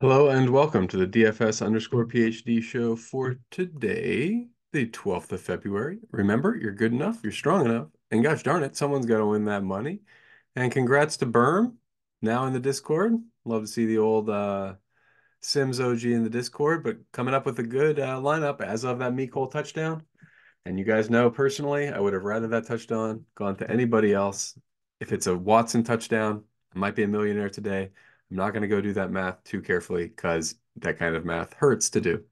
Hello and welcome to the DFS underscore PhD show for today, the 12th of February. Remember, you're good enough, you're strong enough, and gosh darn it, someone's got to win that money. And congrats to Berm, now in the Discord. Love to see the old Sims OG in the Discord, but coming up with a good lineup as of that Cole touchdown. And you guys know personally, I would have rather that touchdown gone to anybody else. If it's a Watson touchdown, I might be a millionaire today. I'm not going to go do that math too carefully because that kind of math hurts to do.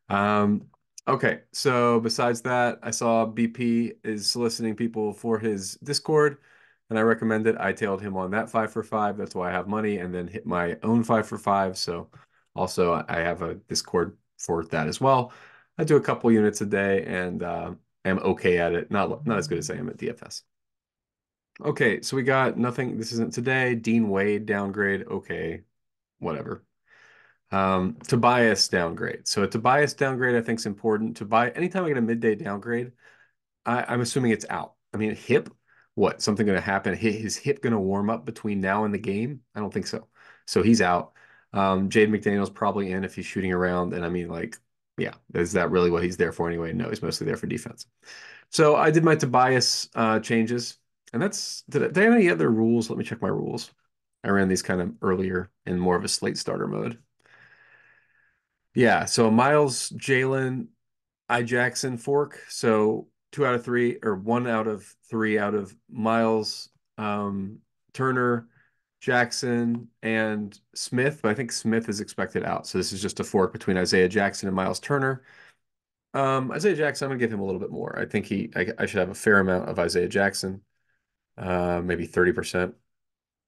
Um, okay, so besides that, I saw BP is soliciting people for his Discord, and I recommended I tailed him on that 5 for 5. That's why I have money, and then hit my own 5 for 5. So also I have a Discord for that as well. I do a couple units a day and am okay at it. Not as good as I am at DFS. Okay, so we got nothing. This isn't today. Dean Wade downgrade. Okay, whatever. Tobias downgrade. So a Tobias downgrade I think is important. To buy anytime I get a midday downgrade, I'm assuming it's out. I mean, hip, what? Something going to happen? His hip going to warm up between now and the game? I don't think so. So he's out. Jade McDaniel's probably in if he's shooting around. And I mean, like, yeah, is that really what he's there for anyway? No, he's mostly there for defense. So I did my Tobias changes. And did I have any other rules? Let me check my rules. I ran these kind of earlier in more of a slate starter mode. Yeah, so Myles, Jalen, IJacks fork. So 2 out of 3 or 1 out of 3 out of Myles, Turner, Jackson, and Smith. But I think Smith is expected out. So this is just a fork between Isaiah Jackson and Myles Turner. Isaiah Jackson, I'm gonna give him a little bit more. I think I should have a fair amount of Isaiah Jackson, maybe 30%.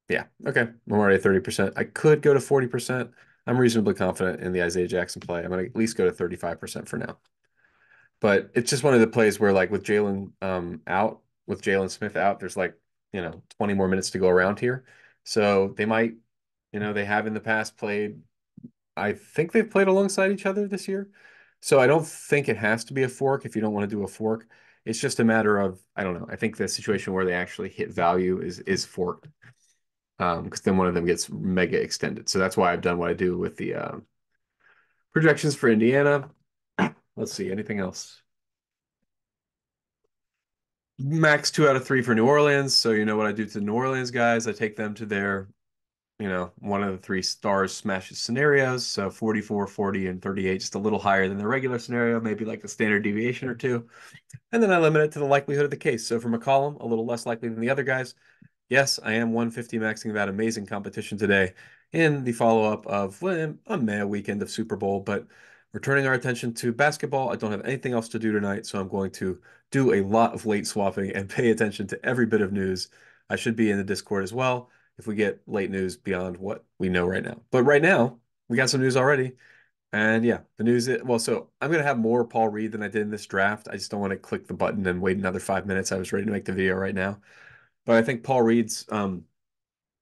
Yeah, okay. I'm already at 30%. I could go to 40%. I'm reasonably confident in the Isaiah Jackson play. I'm gonna at least go to 35% for now. But it's just one of the plays where, like, with Jalen out, with Jalen Smith out, there's like, 20 more minutes to go around here. So they might, they have in the past played, I think they've played alongside each other this year. So I don't think it has to be a fork if you don't want to do a fork. It's just a matter of, I don't know. I think the situation where they actually hit value is forked. Because then one of them gets mega extended. So that's why I've done what I do with the projections for Indiana. Let's see, anything else? Max 2 out of 3 for New Orleans. So you know what I do to the New Orleans guys? I take them to their, one of the 3 stars smashes scenarios. So 44, 40, and 38, just a little higher than the regular scenario, maybe like a standard deviation or two. And then I limit it to the likelihood of the case. So for McCollum, a little less likely than the other guys. Yes, I am 150 maxing that amazing competition today in the follow-up of a meh weekend of Super Bowl, but we're turning our attention to basketball. I don't have anything else to do tonight, so I'm going to do a lot of late swapping and pay attention to every bit of news. I should be in the Discord as well if we get late news beyond what we know right now. But right now, we got some news already. And yeah, the news is, well, so I'm going to have more Paul Reed than I did in this draft. I just don't want to click the button and wait another 5 minutes. I was ready to make the video right now. But I think Paul Reed's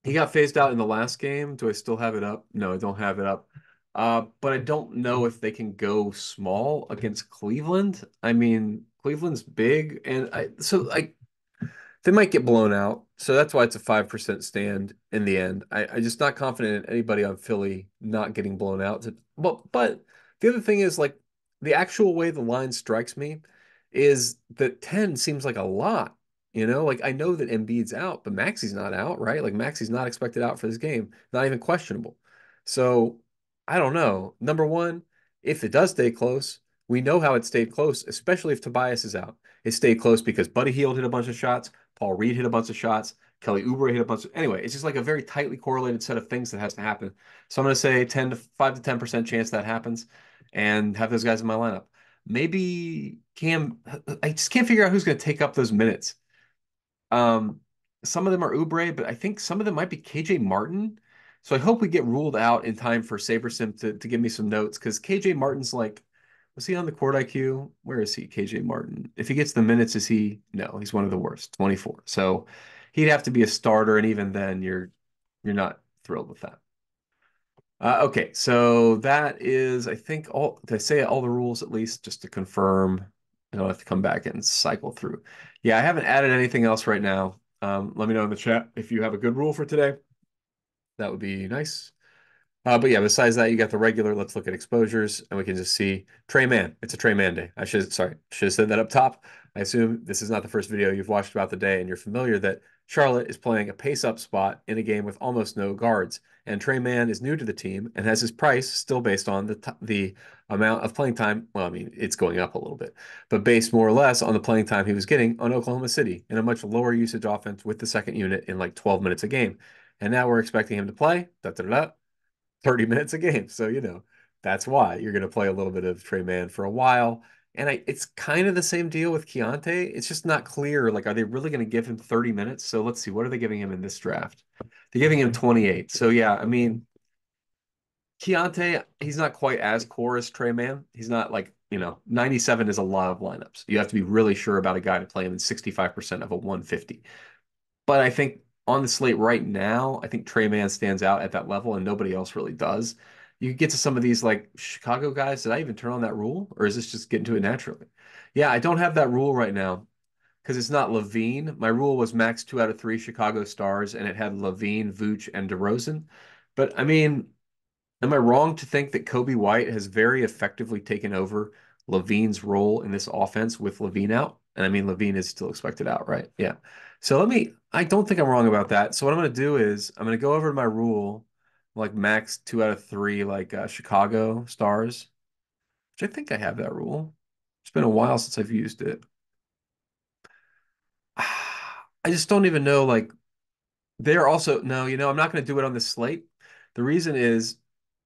he got phased out in the last game. Do I still have it up? No, I don't have it up. But I don't know if they can go small against Cleveland. I mean, Cleveland's big, and they might get blown out. So that's why it's a 5% stand in the end. I just not confident in anybody on Philly not getting blown out. But the other thing is, like, the actual way the line strikes me is that 10 seems like a lot. Like, I know that Embiid's out, but Maxi's not out, right? Like, Maxi's not expected out for this game, not even questionable. So I don't know. Number one, if it does stay close, we know how it stayed close, especially if Tobias is out. It stayed close because Buddy Hield hit a bunch of shots. Paul Reed hit a bunch of shots. Kelly Oubre hit a bunch of. Anyway, it's just like a very tightly correlated set of things that has to happen. So I'm going to say 5 to 10% chance that happens, and have those guys in my lineup. Maybe Cam. I just can't figure out who's going to take up those minutes. Um, some of them are Oubre, but I think some of them might be KJ Martin. So I hope we get ruled out in time for SaberSim to give me some notes, because KJ Martin's like, was he on the court IQ? Where is he, KJ Martin? If he gets the minutes, is he? No, he's one of the worst, 24. So he'd have to be a starter, and even then, you're not thrilled with that. Okay, so that is, I think, all. Did I say all the rules at least, just to confirm? I don't have to come back and cycle through. Yeah, I haven't added anything else right now. Let me know in the chat if you have a good rule for today. That would be nice. But yeah, besides that, you got the regular. Let's look at exposures, and we can just see Tre Mann. It's a Tre Mann day. Should have said that up top. I assume this is not the first video you've watched about the day, and you're familiar that Charlotte is playing a pace-up spot in a game with almost no guards. And Tre Mann is new to the team and has his price still based on the amount of playing time. Well, I mean, it's going up a little bit, but based more or less on the playing time he was getting on Oklahoma City in a much lower usage offense with the second unit in like 12 minutes a game. And now we're expecting him to play. Da, da, da, da, 30 minutes a game. So, that's why you're going to play a little bit of Tre Mann for a while. And it's kind of the same deal with Keyonte. It's just not clear. Like, are they really going to give him 30 minutes? So let's see. What are they giving him in this draft? They're giving him 28. So yeah, I mean, Keyonte, he's not quite as core as Tre Mann. He's not like, 97 is a lot of lineups. You have to be really sure about a guy to play him in 65% of a 150. But I think on the slate right now, I think Tre Mann stands out at that level and nobody else really does. You get to some of these like Chicago guys. Did I even turn on that rule or is this just getting to it naturally? Yeah, I don't have that rule right now because it's not Levine. My rule was max 2 out of 3 Chicago stars and it had Levine, Vooch, and DeRozan. But I mean, am I wrong to think that Kobe White has very effectively taken over Levine's role in this offense with Levine out? And I mean, Levine is still expected out, right? Yeah. So I don't think I'm wrong about that. So what I'm going to do is I'm going to go over to my rule, like max 2 out of 3, like Chicago stars, which I think I have that rule. It's been a while since I've used it. I just don't even know, like, they're also no, I'm not going to do it on this slate. The reason is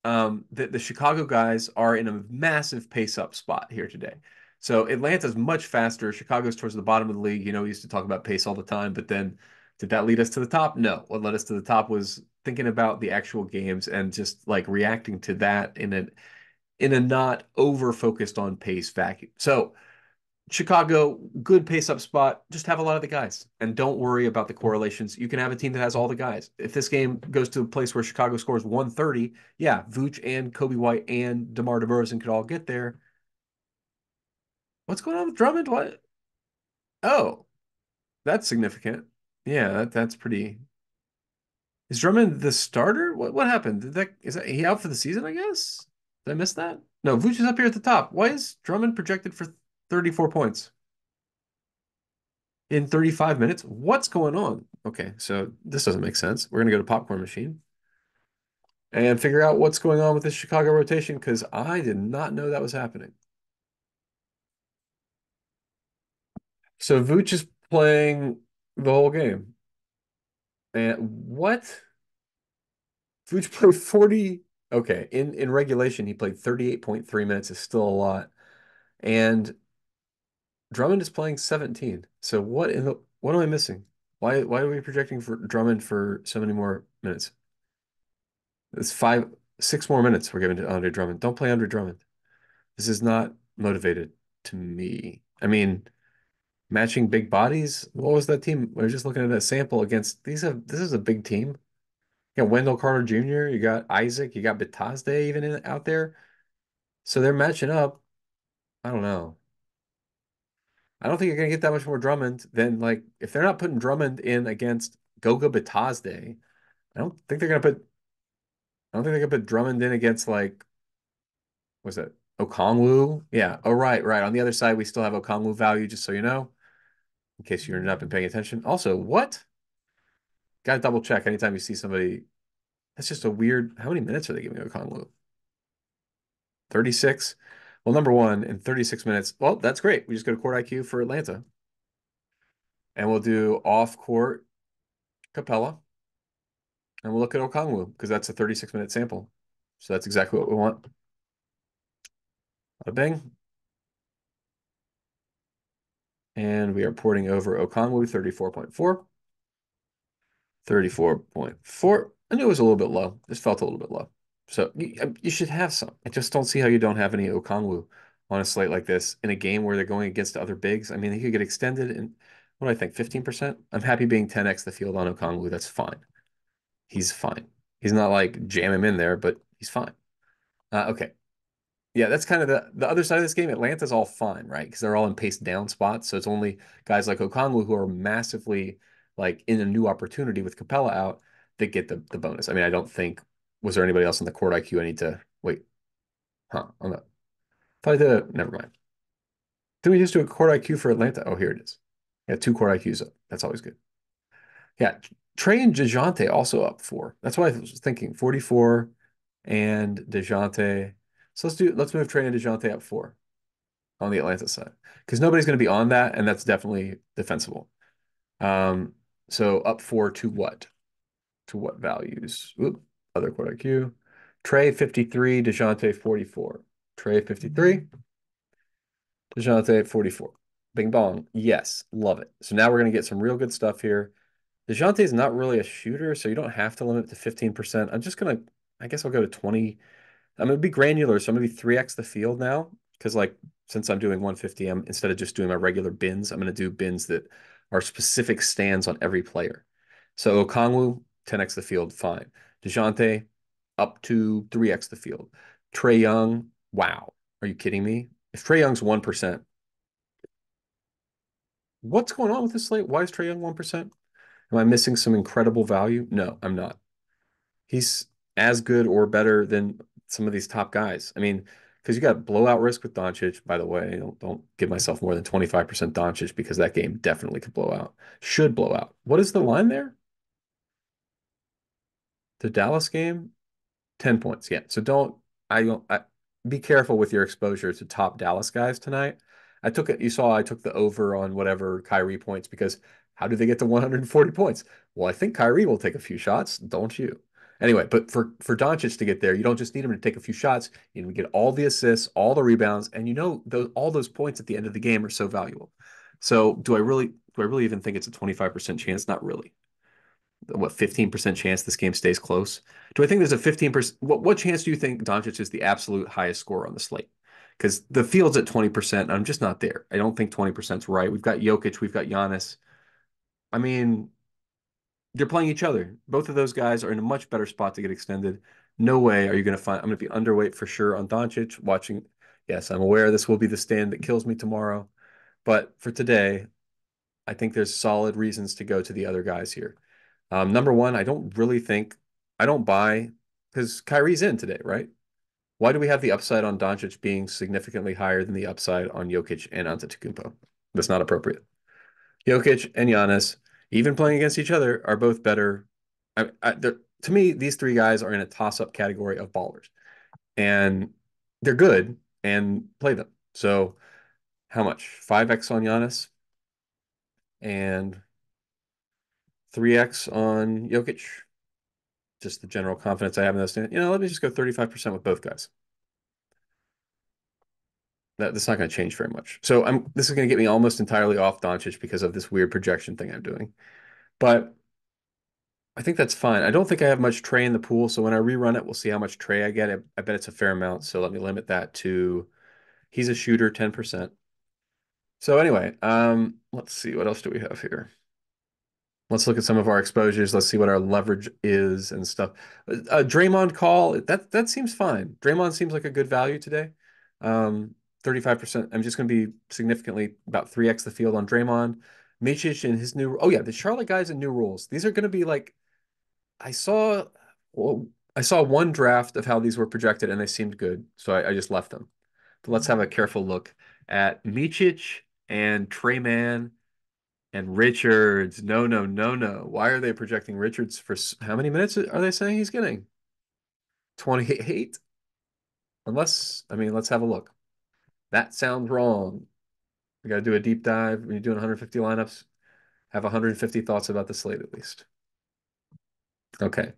that the Chicago guys are in a massive pace up spot here today. So Atlanta's much faster. Chicago's towards the bottom of the league. We used to talk about pace all the time, but then did that lead us to the top? No. What led us to the top was thinking about the actual games and just like reacting to that in a not over focused on pace vacuum. So Chicago, good pace up spot. Just have a lot of the guys and don't worry about the correlations. You can have a team that has all the guys. If this game goes to a place where Chicago scores 130, yeah, Vooch and Kobe White and DeMar DeRozan could all get there. What's going on with Drummond? What? Oh, that's significant. Yeah, that's pretty. Is Drummond the starter? What happened? Is that he out for the season, I guess? Did I miss that? No, Vooch is up here at the top. Why is Drummond projected for 34 points? In 35 minutes? What's going on? Okay, so this doesn't make sense. We're going to go to popcorn machine and figure out what's going on with this Chicago rotation because I did not know that was happening. So Vooch is playing the whole game. And what? Vooch played 40. Okay, in regulation, he played 38.3 minutes, is still a lot. And Drummond is playing 17. So what am I missing? Why are we projecting for Drummond for so many more minutes? It's 6 more minutes we're giving to Andre Drummond. Don't play Andre Drummond. This is not motivated to me. I mean, matching big bodies. What was that team? We're just looking at a sample against this is a big team. You got Wendell Carter Jr., you got Isaac, you got Bitazde even out there. So they're matching up. I don't know. I don't think you're gonna get that much more Drummond than like if they're not putting Drummond in against Goga Bitazde. I don't think they're gonna put Drummond in against like was it Okongwu? Yeah. Oh, right, right. On the other side, we still have Okongwu value, just so you know, in case you're not been paying attention. Also, what? Gotta double check anytime you see somebody. That's just a weird. How many minutes are they giving Okongwu? 36? Well, number one, in 36 minutes. Well, that's great. We just go to court IQ for Atlanta. And we'll do off court Capella. And we'll look at Okongwu because that's a 36-minute sample. So that's exactly what we want. Bada bing. And we are porting over Okongwu 34.4. 34.4. I knew it was a little bit low. This felt a little bit low. So you should have some. I just don't see how you don't have any Okongwu on a slate like this in a game where they're going against other bigs. I mean, he could get extended in, what do I think, 15%? I'm happy being 10x the field on Okongwu. That's fine. He's fine. He's not like jam him in there, but he's fine. Okay. Yeah, that's kind of the other side of this game. Atlanta's all fine, right? Because they're all in pace down spots. So it's only guys like Okongwu who are massively like in a new opportunity with Capella out that get the bonus. I mean, I don't think was there anybody else on the court IQ I need to wait? Huh? I'm not. Thought I did it. Never mind. Did we just do a court IQ for Atlanta? Oh, here it is. Yeah, two court IQs up. That's always good. Yeah, Trey and DeJounte also up four. That's what I was thinking. 44 and DeJounte. So let's move Trey and DeJounte up four on the Atlanta side because nobody's going to be on that, and that's definitely defensible. Um, so up four to what? To what values? Oop, other quote IQ. Trey 53, DeJounte 44. Trey 53, DeJounte 44. Bing bong. Yes, love it. So now we're going to get some real good stuff here. DeJounte is not really a shooter, so you don't have to limit it to 15%. I guess I'll go to 20. I'm going to be granular, so I'm going to be 3x the field now because, like, since I'm doing 150, instead of just doing my regular bins, I'm going to do bins that are specific stands on every player. So Okongwu, 10x the field, fine. DeJounte, up to 3x the field. Trae Young, wow. Are you kidding me? If Trae Young's 1%, what's going on with this slate? Why is Trae Young 1%? Am I missing some incredible value? No, I'm not. He's as good or better than some of these top guys. I mean, because you got blowout risk with Doncic. By the way, don't give myself more than 25% Doncic because that game definitely could blow out. Should blow out. What is the line there? The Dallas game? 10 points. Yeah. So I be careful with your exposure to top Dallas guys tonight. You saw I took the over on whatever Kyrie points because how do they get to 140 points? Well, I think Kyrie will take a few shots, don't you? Anyway, but for Doncic to get there, you don't just need him to take a few shots. You need to get all the assists, all the rebounds, and all those points at the end of the game are so valuable. So do I really even think it's a 25% chance? Not really. What, 15% chance this game stays close? Do I think there's a 15%? What chance do you think Doncic is the absolute highest scorer on the slate? Because the field's at 20%. I'm just not there. I don't think 20% is right. We've got Jokic, we've got Giannis. I mean, they're playing each other. Both of those guys are in a much better spot to get extended. No way are you going to find. I'm going to be underweight for sure on Doncic. Watching, yes, I'm aware this will be the stand that kills me tomorrow. But for today, I think there's solid reasons to go to the other guys here. Number one, I don't buy because Kyrie's in today, right? Why do we have the upside on Doncic being significantly higher than the upside on Jokic and Antetokounmpo? That's not appropriate. Jokic and Giannis, even playing against each other, are both better. To me, these three guys are in a toss-up category of ballers, and they're good and play them. So, how much? 5x on Giannis and 3x on Jokic. Just the general confidence I have in this. Let me just go 35% with both guys. That's not going to change very much. So this is going to get me almost entirely off Doncic because of this weird projection thing I'm doing. But I think that's fine. I don't think I have much Trey in the pool. So when I rerun it, we'll see how much Trey I get. I bet it's a fair amount. So let me limit that to he's a shooter, 10%. So anyway, let's see. What else do we have here? Let's look at some of our exposures. Let's see what our leverage is and stuff. Draymond call, that seems fine. Draymond seems like a good value today. 35%. I'm just going to be significantly about 3x the field on Draymond. Micic and his new, oh yeah, the Charlotte guys and new rules. These are going to be like, I saw, well, I saw one draft of how these were projected and they seemed good. So I just left them. But let's have a careful look at Micic and Tre Mann and Richards. No, no, no, no. Why are they projecting Richards for how many minutes are they saying he's getting? 28? Let's have a look. That sounds wrong. We got to do a deep dive. When you're doing 150 lineups, have 150 thoughts about the slate at least. Okay.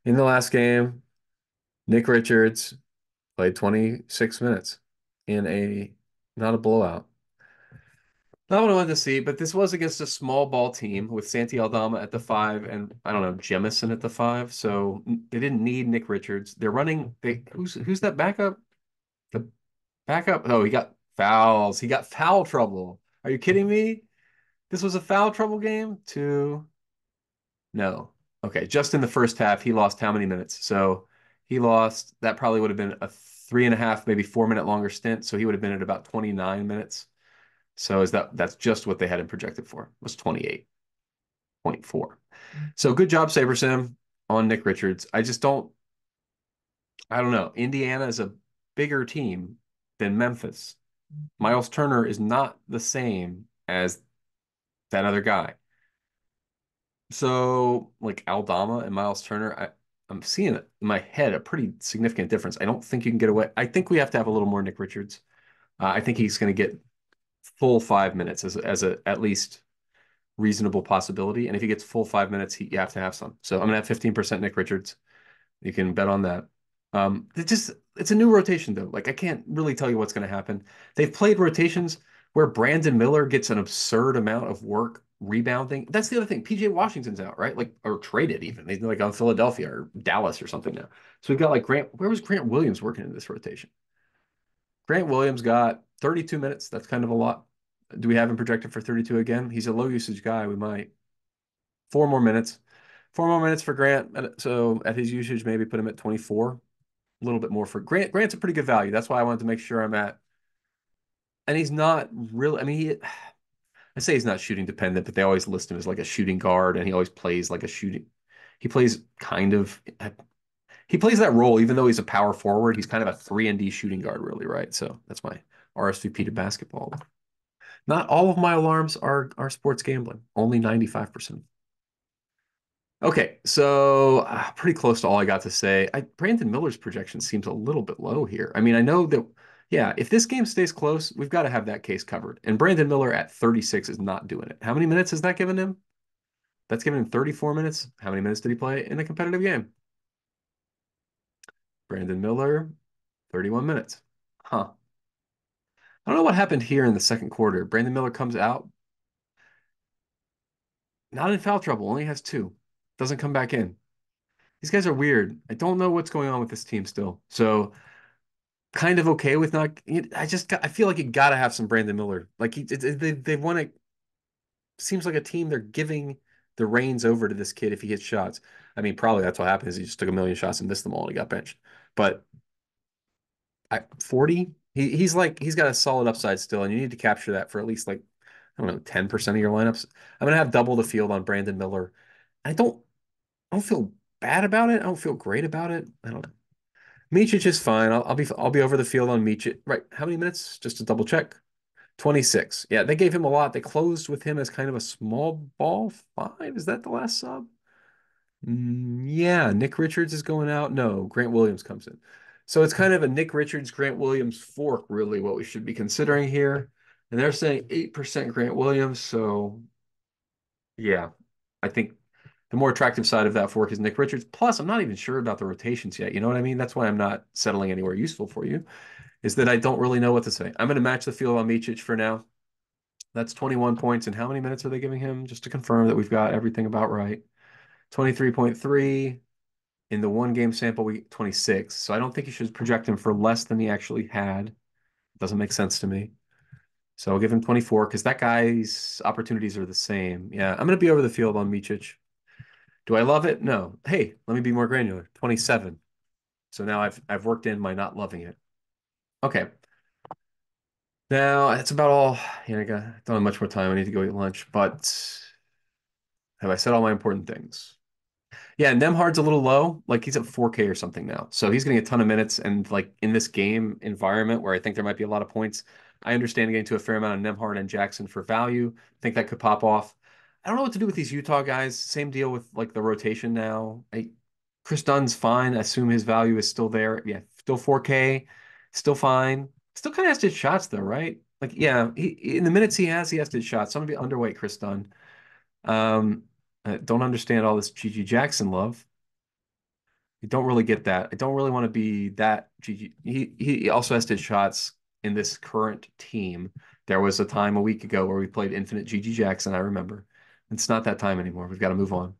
In the last game, Nick Richards played 26 minutes in not a blowout. Not what I wanted to see, but this was against a small ball team with Santi Aldama at the five and I don't know, Jemison at the five. So they didn't need Nick Richards. They're running. Who's that backup? The backup. Oh, he got fouls. He got foul trouble. Are you kidding me? This was a foul trouble game? No. Okay, just in the first half, he lost how many minutes? So he lost, that probably would have been a 3.5, maybe 4 minute longer stint. So he would have been at about 29 minutes. So that's just what they had him projected for, was 28.4. So good job, SaberSim, on Nick Richards. I just don't. I don't know. Indiana is a bigger team than Memphis. Myles Turner is not the same as that other guy. So, like Aldama and Myles Turner, I'm seeing it in my head a pretty significant difference. I don't think you can get away. I think we have to have a little more Nick Richards. I think he's going to get full 5 minutes as a at least reasonable possibility. And if he gets full 5 minutes, you have to have some. So I'm gonna have 15% Nick Richards. You can bet on that. It's a new rotation though. Like I can't really tell you what's going to happen. They've played rotations where Brandon Miller gets an absurd amount of work rebounding. That's the other thing. PJ Washington's out, right? Like or traded even. He's like on Philadelphia or Dallas or something now. So we've got like Grant. Where was Grant Williams working in this rotation? Grant Williams got 32 minutes. That's kind of a lot. Do we have him projected for 32 again? He's a low usage guy. We might. 4 more minutes. 4 more minutes for Grant. So at his usage, maybe put him at 24. A little bit more for Grant. Grant's a pretty good value. That's why I wanted to make sure I'm at. And he's not really, I mean, I say he's not shooting dependent, but they always list him as like a shooting guard, and he always plays like a shooting. He plays kind of, he plays that role, even though he's a power forward. He's kind of a 3 and D shooting guard, really, right? So that's my RSVP to basketball. Not all of my alarms are sports gambling, only 95%. Okay, so pretty close to all I got to say. Brandon Miller's projection seems a little bit low here. I mean, I know that, yeah, if this game stays close, we've got to have that case covered. And Brandon Miller at 36 is not doing it. How many minutes has that given him? That's given him 34 minutes. How many minutes did he play in a competitive game? Brandon Miller, 31 minutes. Huh. I don't know what happened here in the second quarter. Brandon Miller comes out, not in foul trouble, only has two. Doesn't come back in. These guys are weird. I don't know what's going on with this team still. So kind of okay with not. I feel like you got to have some Brandon Miller. Like they want to. Seems like a team they're giving the reins over to this kid if he hits shots. I mean, probably that's what happened is he just took a million shots and missed them all and he got benched. But 40, he's like he's got a solid upside still, and you need to capture that for at least like I don't know 10% of your lineups. I'm gonna have double the field on Brandon Miller. I don't feel bad about it. I don't feel great about it. I don't know. Micic is fine. I'll be over the field on Micic. Right. How many minutes? Just to double check. 26. Yeah, they gave him a lot. They closed with him as kind of a small ball five. Is that the last sub? Yeah, Nick Richards is going out. No, Grant Williams comes in. So it's kind of a Nick Richards, Grant Williams fork, really, what we should be considering here. And they're saying 8% Grant Williams. So yeah, I think the more attractive side of that fork is Nick Richards. Plus, I'm not even sure about the rotations yet. You know what I mean? That's why I'm not settling anywhere useful for you, is that I don't really know what to say. I'm going to match the field on Micic for now. That's 21 points. And how many minutes are they giving him? Just to confirm that we've got everything about right. 23.3 in the one game sample week, 26. So I don't think you should project him for less than he actually had. Doesn't make sense to me. So I'll give him 24 because that guy's opportunities are the same. Yeah, I'm going to be over the field on Micic. Do I love it? No. Hey, let me be more granular. 27. So now I've worked in my not loving it. Okay. Now that's about all. Yeah, don't have much more time. I need to go eat lunch. But have I said all my important things? Yeah, Nemhard's a little low. Like he's at 4K or something now. So he's getting a ton of minutes. And like in this game environment where I think there might be a lot of points, I understand getting to a fair amount of Nemhard and Jackson for value. I think that could pop off. I don't know what to do with these Utah guys. Same deal with like the rotation now. Chris Dunn's fine. I assume his value is still there. Yeah, still 4K, still fine. Still kind of has to hit shots though, right? Like, yeah, in the minutes he has to hit shots. So I'm gonna be underweight Chris Dunn. I don't understand all this GG Jackson love. I don't really get that. I don't really want to be that GG. He also has to hit shots in this current team. There was a time a week ago where we played infinite GG Jackson, I remember. It's not that time anymore. We've got to move on.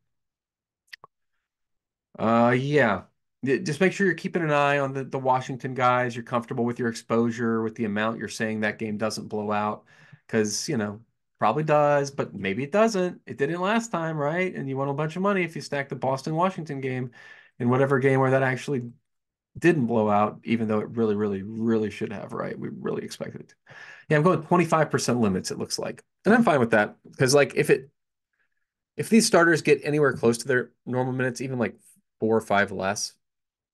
Yeah. Just make sure you're keeping an eye on the Washington guys. You're comfortable with your exposure, with the amount you're saying that game doesn't blow out. Because, probably does, but maybe it doesn't. It didn't last time, right? And you won a bunch of money if you stack the Boston Washington game in whatever game where that actually didn't blow out, even though it really, really, really should have, right? We really expected it to. Yeah, I'm going 25% limits, it looks like. And I'm fine with that. Because like if these starters get anywhere close to their normal minutes, even like 4 or 5 less,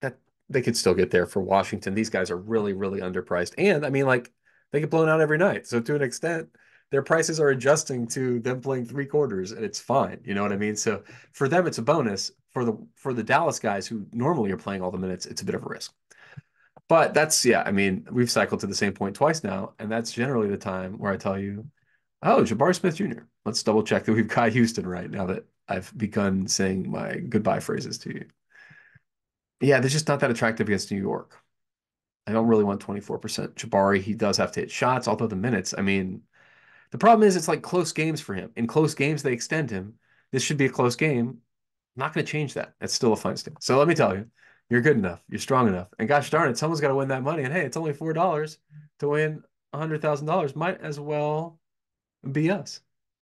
that they could still get there for Washington. These guys are really, really underpriced. And I mean, like, they get blown out every night. So to an extent, their prices are adjusting to them playing three quarters, and it's fine. You know what I mean? So for them, it's a bonus. For the Dallas guys who normally are playing all the minutes, it's a bit of a risk. But that's yeah, I mean, we've cycled to the same point twice now, and that's generally the time where I tell you, oh, Jabari Smith Jr. Let's double check that we've got Houston right now that I've begun saying my goodbye phrases to you. Yeah, they're just not that attractive against New York. I don't really want 24%. Jabari, he does have to hit shots, although the minutes, I mean, the problem is it's like close games for him. In close games, they extend him. This should be a close game. I'm not going to change that. It's still a fine state. So let me tell you, you're good enough. You're strong enough. And gosh darn it, someone's got to win that money. And hey, it's only $4 to win $100,000. Might as well be us.